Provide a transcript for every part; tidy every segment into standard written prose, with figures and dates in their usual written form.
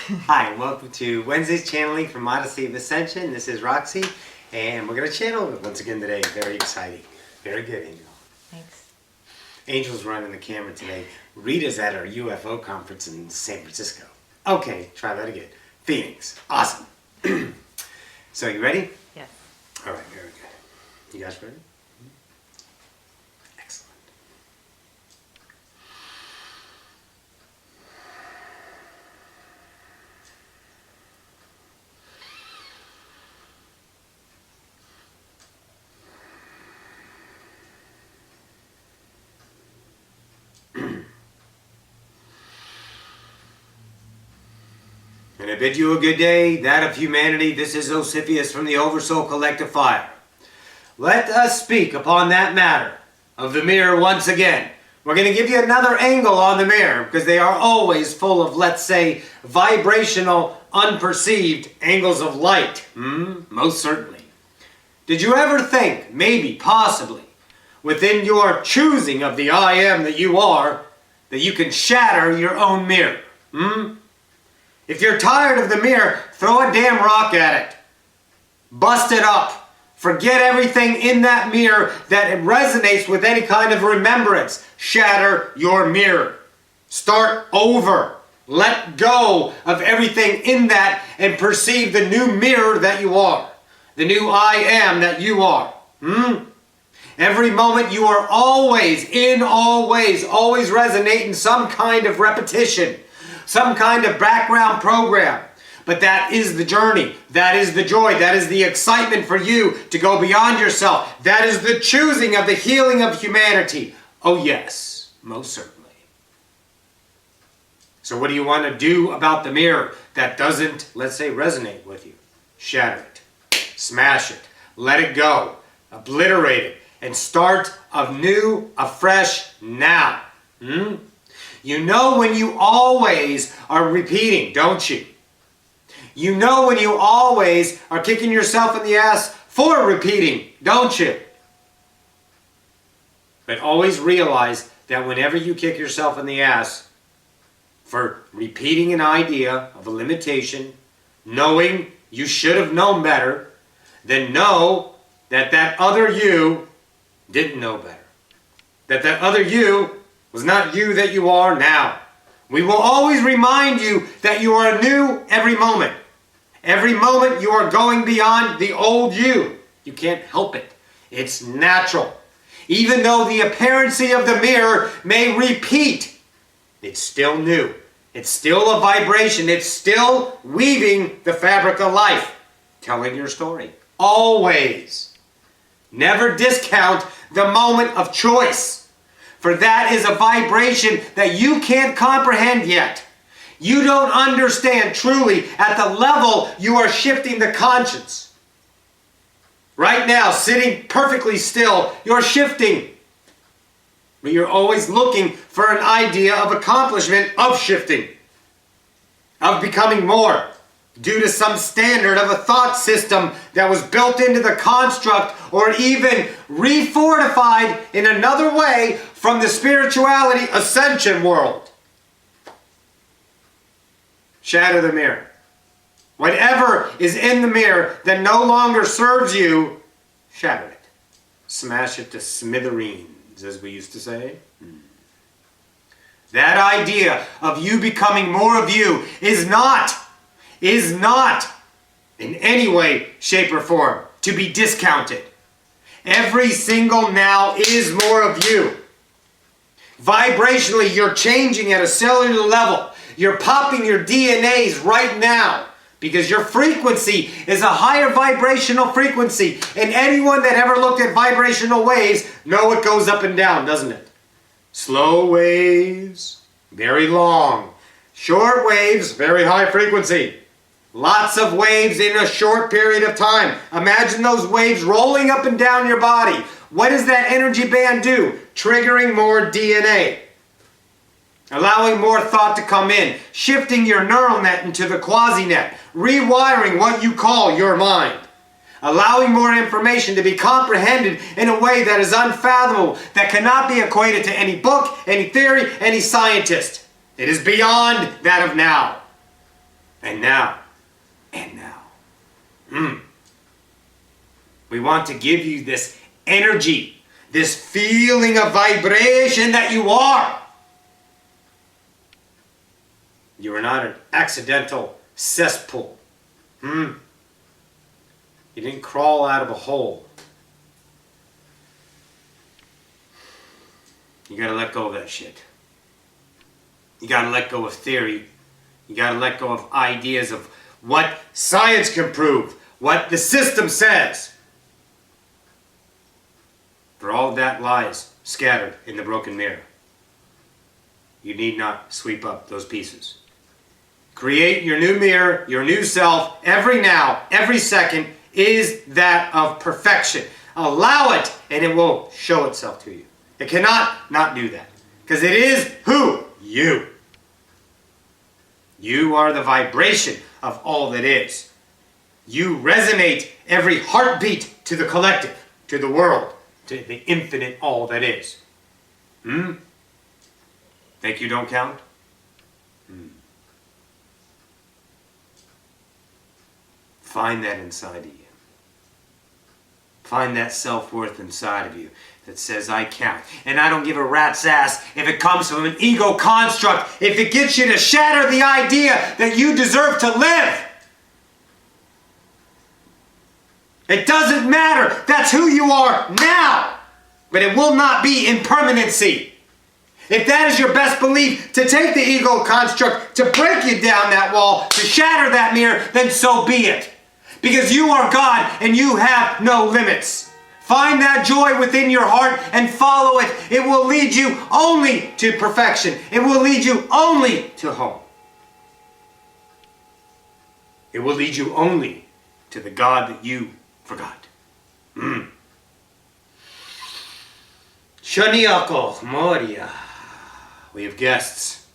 Hi, and welcome to Wednesday's channeling from Odyssey of Ascension. This is Roxy, and we're going to channel once again today. Very exciting. Very good, Angel. Thanks. Angel's running the camera today. Rita's at our UFO conference in San Francisco. Okay, try that again. Phoenix. Awesome. So, you ready? Yes. All right, very good. You guys ready? Excellent. And I bid you a good day, that of humanity. This is Ocyphius from the Oversoul Collective Fire. Let us speak upon that matter of the mirror once again. We're going to give you another angle on the mirror because they are always full of, let's say, vibrational, unperceived angles of light. Most certainly. Did you ever think, maybe, possibly, within your choosing of the I am that you are, that you can shatter your own mirror? If you're tired of the mirror, throw a damn rock at it. Bust it up. Forget everything in that mirror that resonates with any kind of remembrance. Shatter your mirror. Start over. Let go of everything in that and perceive the new mirror that you are. The new I am that you are. Every moment you are always resonating some kind of repetition. Some kind of background program. But that is the journey. That is the joy. That is the excitement for you to go beyond yourself. That is the choosing of the healing of humanity. Oh yes, most certainly. So what do you want to do about the mirror that doesn't, let's say, resonate with you? Shatter it. Smash it. Let it go. Obliterate it. And start anew, afresh, now. You know when you always are repeating, don't you? You know when you always are kicking yourself in the ass for repeating, don't you? But always realize that whenever you kick yourself in the ass for repeating an idea of a limitation, knowing you should have known better, then know that that other you didn't know better. That other you was not you that you are now. We will always remind you that you are new every moment. Every moment you are going beyond the old you. You can't help it. It's natural. Even though the appearancy of the mirror may repeat, it's still new. It's still a vibration. It's still weaving the fabric of life. Telling your story. Always. Never discount the moment of choice. For that is a vibration that you can't comprehend yet. You don't understand truly at the level you are shifting the conscience. Right now, sitting perfectly still, you're shifting. But you're always looking for an idea of accomplishment of shifting. Of becoming more. Due to some standard of a thought system that was built into the construct or even refortified in another way from the spirituality Ascension world. Shatter the mirror. Whatever is in the mirror that no longer serves you, shatter it. Smash it to smithereens, as we used to say. That idea of you becoming more of you is not in any way, shape, or form to be discounted. Every single now is more of you. Vibrationally, you're changing at a cellular level. You're popping your DNAs right now because your frequency is a higher vibrational frequency. And anyone that ever looked at vibrational waves know it goes up and down, doesn't it? Slow waves, very long. Short waves, very high frequency. Lots of waves in a short period of time. Imagine those waves rolling up and down your body. What does that energy band do? Triggering more DNA. Allowing more thought to come in. Shifting your neural net into the quasi-net. Rewiring what you call your mind. Allowing more information to be comprehended in a way that is unfathomable, that cannot be equated to any book, any theory, any scientist. It is beyond that of now. And now. We want to give you this energy, this feeling of vibration that you are. You are not an accidental cesspool. You didn't crawl out of a hole. You gotta let go of that shit. You gotta let go of theory. You gotta let go of ideas of what science can prove, what the system says. For all of that lies scattered in the broken mirror. You need not sweep up those pieces. Create your new mirror, your new self, every now, every second is that of perfection. Allow it, and it will show itself to you. It cannot not do that. Because it is who? You. You are the vibration of all that is. You resonate every heartbeat to the collective, to the world, to the infinite all that is. Think you don't count? Find that inside of you. Find that self-worth inside of you that says, I count. And I don't give a rat's ass if it comes from an ego construct, if it gets you to shatter the idea that you deserve to live. It doesn't matter. That's who you are now. But it will not be in permanency. If that is your best belief, to take the ego construct, to break you down that wall, to shatter that mirror, then so be it. Because you are God and you have no limits. Find that joy within your heart and follow it. It will lead you only to perfection. It will lead you only to home. It will lead you only to the God that you forgot. Shaniako Moria. We have guests.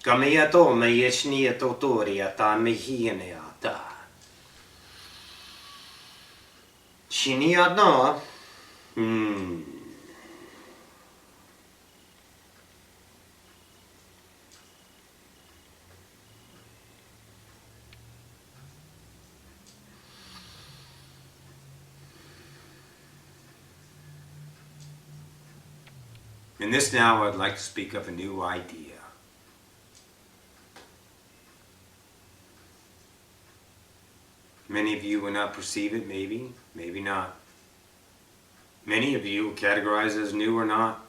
Kamiyato mayeshnia totoria ta mehianeata. Shiniata. In this now, I'd like to speak of a new idea. Many of you will not perceive it, maybe, maybe not. Many of you will categorize it as new or not.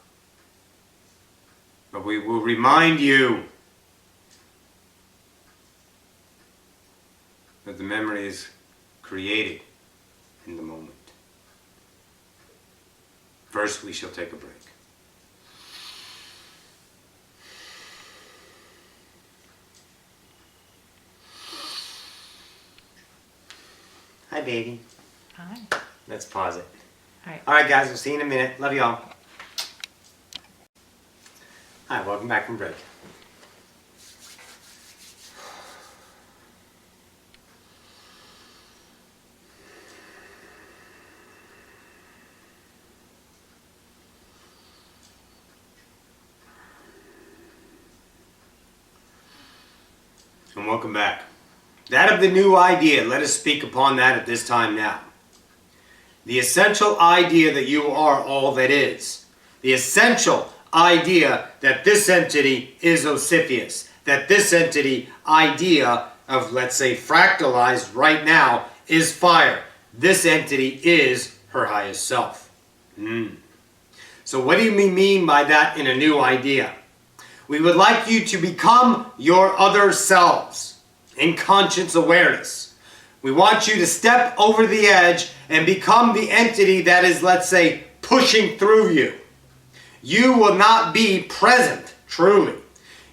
But we will remind you that the memory is created in the moment. First, we shall take a break. Hi, baby. Hi. Let's pause it. All right. All right, guys. We'll see you in a minute. Love y'all. Hi, welcome back from break. And welcome back. That of the new idea, let us speak upon that at this time now. The essential idea that you are all that is. The essential idea that this entity is Ocyphius. That this entity idea of, let's say, fractalized right now is fire. This entity is her highest self. So what do you mean by that in a new idea? We would like you to become your other selves. In conscious awareness. We want you to step over the edge and become the entity that is, let's say, pushing through you. You will not be present, truly.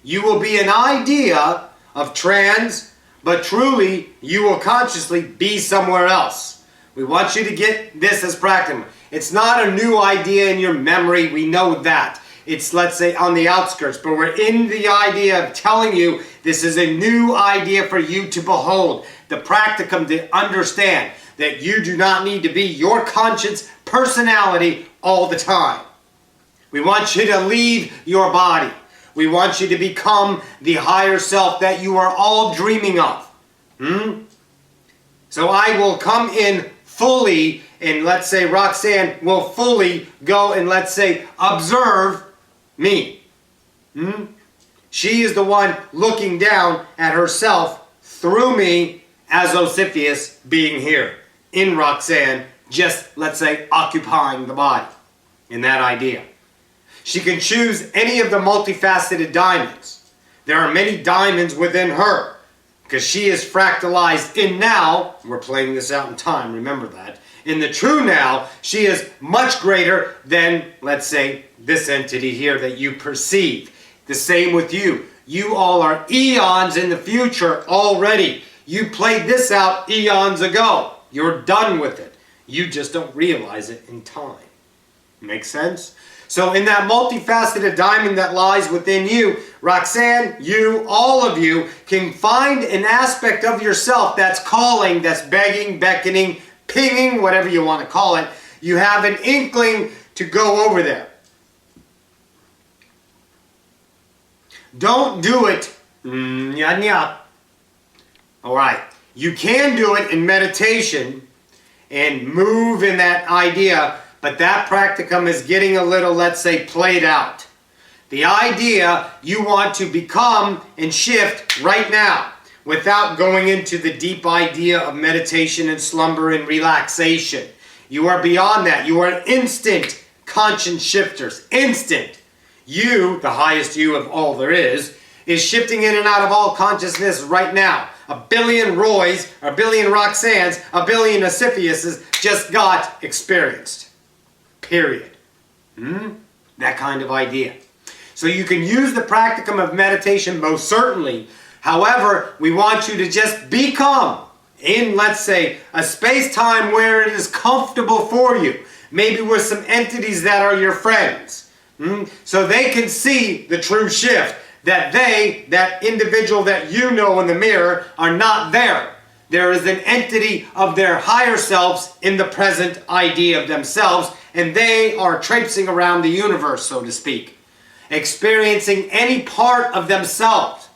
You will be an idea of trans, but truly you will consciously be somewhere else. We want you to get this as practical. It's not a new idea in your memory, we know that. It's, let's say, on the outskirts, but we're in the idea of telling you this is a new idea for you to behold. The practicum to understand that you do not need to be your conscious personality all the time. We want you to leave your body. We want you to become the higher self that you are all dreaming of. So I will come in fully, and let's say Roxanne will fully go and let's say observe me. She is the one looking down at herself through me as Ocyphius being here in Roxanne, just let's say occupying the body in that idea. She can choose any of the multifaceted diamonds. There are many diamonds within her because she is fractalized in now. We're playing this out in time, remember that. In the true now, she is much greater than, let's say, this entity here that you perceive. The same with you. You all are eons in the future already. You played this out eons ago. You're done with it. You just don't realize it in time. Make sense? So in that multifaceted diamond that lies within you, Roxanne, you, all of you, can find an aspect of yourself that's calling, that's begging, beckoning, pinging, whatever you want to call it. You have an inkling to go over there. Don't do it. Alright. You can do it in meditation and move in that idea, but that practicum is getting a little, let's say, played out. The idea you want to become and shift right now without going into the deep idea of meditation and slumber and relaxation. You are beyond that. You are instant conscience shifters. Instant. You, the highest you of all there is shifting in and out of all consciousness right now. A billion Roys, a billion Roxannes, a billion Ocyphiuses just got experienced. Period. That kind of idea. So you can use the practicum of meditation most certainly. However, we want you to just become in, let's say, a space-time where it is comfortable for you. Maybe with some entities that are your friends. So they can see the true shift. That they, that individual that you know in the mirror, are not there. There is an entity of their higher selves in the present idea of themselves, and they are traipsing around the universe, so to speak, experiencing any part of themselves.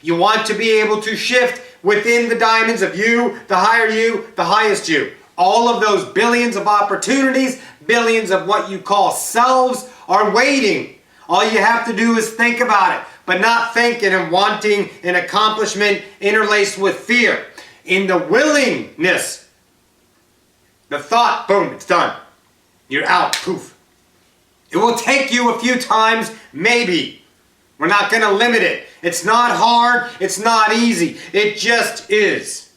You want to be able to shift within the diamonds of you, the higher you, the highest you. All of those billions of opportunities, billions of what you call selves are waiting. All you have to do is think about it. But not thinking and wanting an accomplishment interlaced with fear. In the willingness, the thought, boom, it's done. You're out, poof. It will take you a few times, maybe. We're not going to limit it. It's not hard, it's not easy. It just is.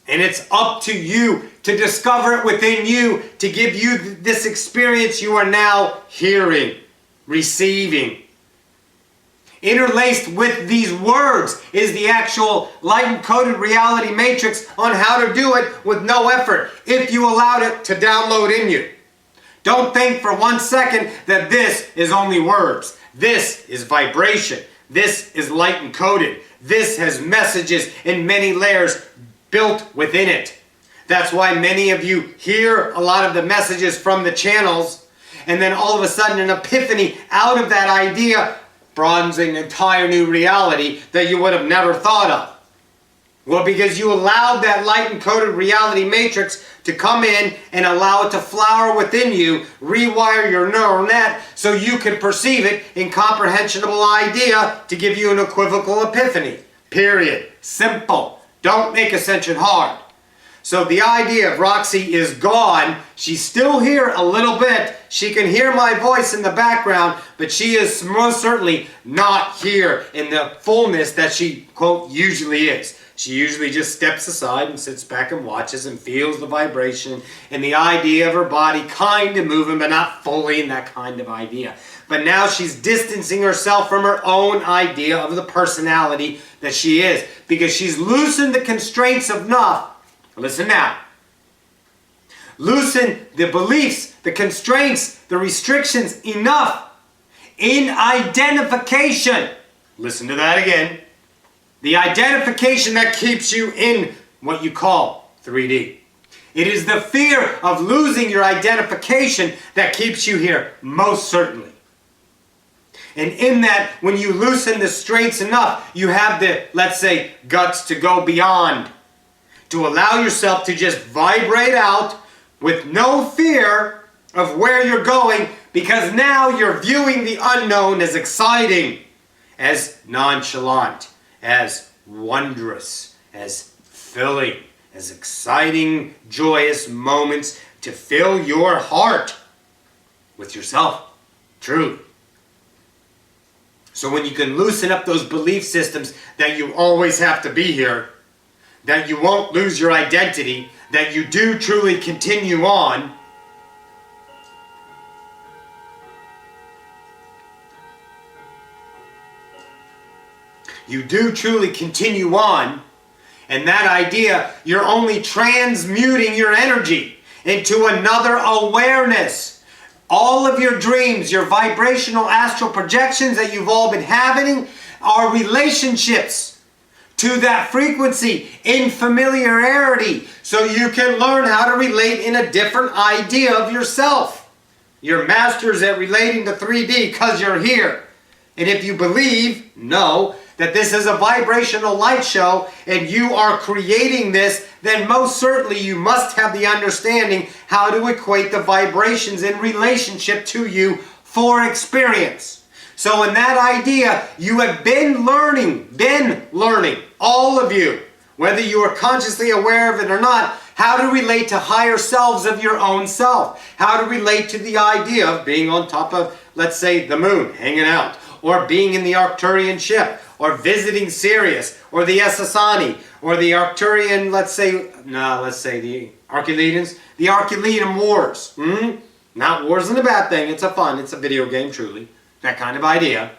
And it's up to you to discover it within you, to give you this experience you are now hearing, receiving. Interlaced with these words is the actual light-encoded reality matrix on how to do it with no effort, if you allowed it to download in you. Don't think for 1 second that this is only words. This is vibration. This is light-encoded. This has messages in many layers built within it. That's why many of you hear a lot of the messages from the channels, and then all of a sudden an epiphany out of that idea broadens an entire new reality that you would have never thought of. Well, because you allowed that light-encoded reality matrix to come in and allow it to flower within you, rewire your neural net so you can perceive it in comprehensible idea to give you an equivocal epiphany. Period. Simple. Don't make Ascension hard. So the idea of Roxy is gone. She's still here a little bit. She can hear my voice in the background, but she is most certainly not here in the fullness that she, quote, usually is. She usually just steps aside and sits back and watches and feels the vibration and the idea of her body kind of moving, but not fully in that kind of idea. But now she's distancing herself from her own idea of the personality that she is, because she's loosened the constraints of enough. Listen now. Loosen the beliefs, the constraints, the restrictions enough in identification. Listen to that again. The identification that keeps you in what you call 3D. It is the fear of losing your identification that keeps you here, most certainly. And in that, when you loosen the straits enough, you have the, let's say, guts to go beyond. To allow yourself to just vibrate out with no fear of where you're going, because now you're viewing the unknown as exciting, as nonchalant, as wondrous, as filling, as exciting, joyous moments to fill your heart with yourself, truly. So when you can loosen up those belief systems that you always have to be here, that you won't lose your identity, that you do truly continue on, you do truly continue on, and that idea, you're only transmuting your energy into another awareness. All of your dreams, your vibrational astral projections that you've all been having are relationships to that frequency in familiarity, so you can learn how to relate in a different idea of yourself. You're masters at relating to 3D because you're here. And if you know that this is a vibrational light show and you are creating this, then most certainly you must have the understanding how to equate the vibrations in relationship to you for experience. So in that idea, you have been learning, all of you, whether you are consciously aware of it or not, how to relate to higher selves of your own self, how to relate to the idea of being on top of, let's say, the moon, hanging out, or being in the Arcturian ship, or visiting Sirius, or the Essassani, or the Arcturian, let's say the Arculedans, the Arculedan Wars. Not wars isn't a bad thing, it's a video game, truly. That kind of idea.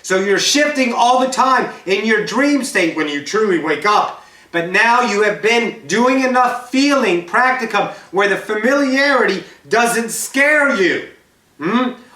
So you're shifting all the time in your dream state when you truly wake up. But now you have been doing enough feeling practicum where the familiarity doesn't scare you.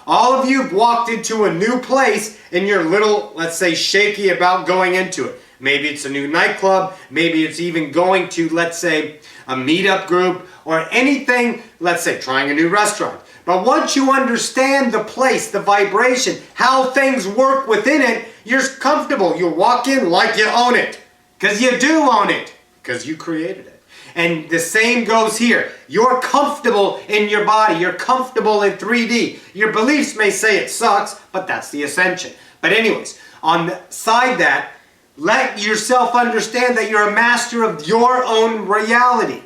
All of you have walked into a new place and you're a little, let's say, shaky about going into it. Maybe it's a new nightclub. Maybe it's even going to, let's say, a meetup group or anything, let's say, trying a new restaurant. But once you understand the place, the vibration, how things work within it, you're comfortable. You walk in like you own it. Because you do own it. Because you created it. And the same goes here. You're comfortable in your body. You're comfortable in 3D. Your beliefs may say it sucks, but that's the Ascension. But anyways, on the side that, let yourself understand that you're a master of your own reality.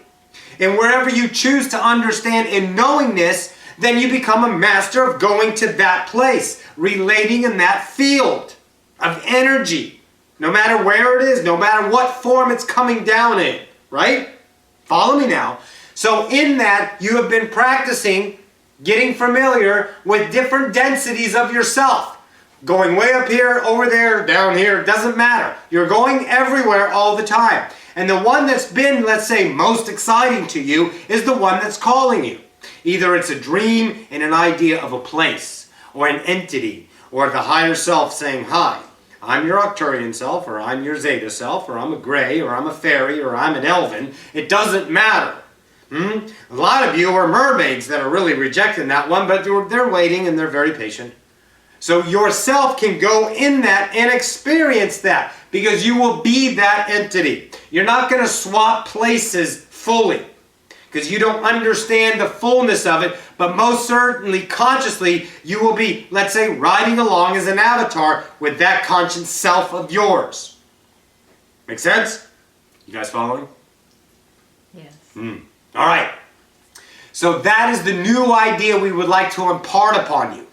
And wherever you choose to understand in knowing this, then you become a master of going to that place, relating in that field of energy, no matter where it is, no matter what form it's coming down in, right? Follow me now. So in that, you have been practicing getting familiar with different densities of yourself. Going way up here, over there, down here, doesn't matter. You're going everywhere all the time. And the one that's been, let's say, most exciting to you is the one that's calling you. Either it's a dream and an idea of a place, or an entity, or the higher self saying, hi, I'm your Arcturian self, or I'm your Zeta self, or I'm a Grey, or I'm a Fairy, or I'm an Elven. It doesn't matter. A lot of you are mermaids that are really rejecting that one, but they're waiting and they're very patient. So yourself can go in that and experience that, because you will be that entity. You're not going to swap places fully, because you don't understand the fullness of it, but most certainly, consciously, you will be, let's say, riding along as an avatar with that conscious self of yours. Make sense? You guys following? Yes. All right. So that is the new idea we would like to impart upon you.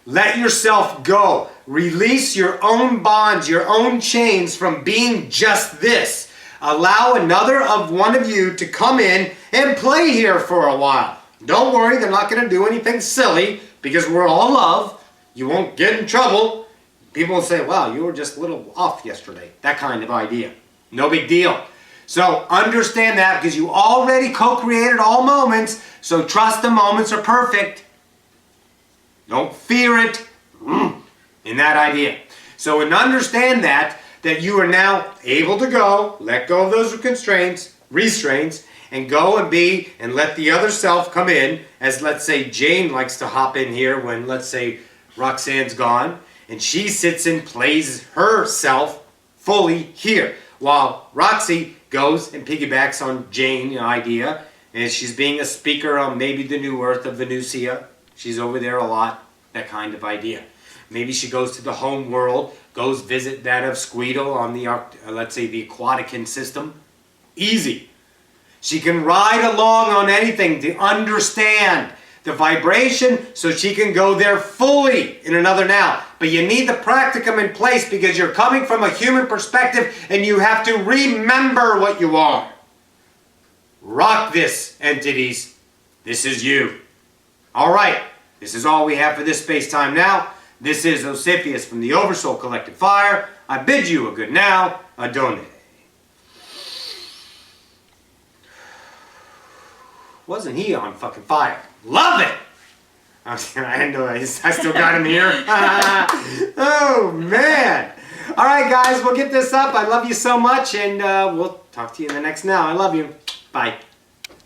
Let yourself go. Release your own bonds, your own chains from being just this. Allow another one of you to come in and play here for a while. Don't worry, they're not going to do anything silly, because we're all love. You won't get in trouble. People will say, wow, you were just a little off yesterday. That kind of idea. No big deal. So understand that, because you already co-created all moments, so trust the moments are perfect. Don't fear it in that idea. So understand that you are now able to go, let go of those restraints, and go and be, and let the other self come in, as let's say Jane likes to hop in here when, let's say, Roxanne's gone, And she sits and plays herself fully here. While Roxy goes and piggybacks on Jane idea. And she's being a speaker on maybe the new Earth of Venusia. She's over there a lot. That kind of idea. Maybe she goes to the home world. Goes visit that of Squeedle on the, let's say, the Aquatican system. Easy. She can ride along on anything to understand the vibration so she can go there fully in another now. But you need the practicum in place because you're coming from a human perspective and you have to remember what you are. Rock this, entities. This is you. All right. This is all we have for this space-time now. This is Ocyphius from the Oversoul Collective Fire. I bid you a good now, adone. Wasn't he on fucking fire? Love it! I still got him here. Oh, man. All right, guys, we'll get this up. I love you so much, and we'll talk to you in the next now. I love you. Bye.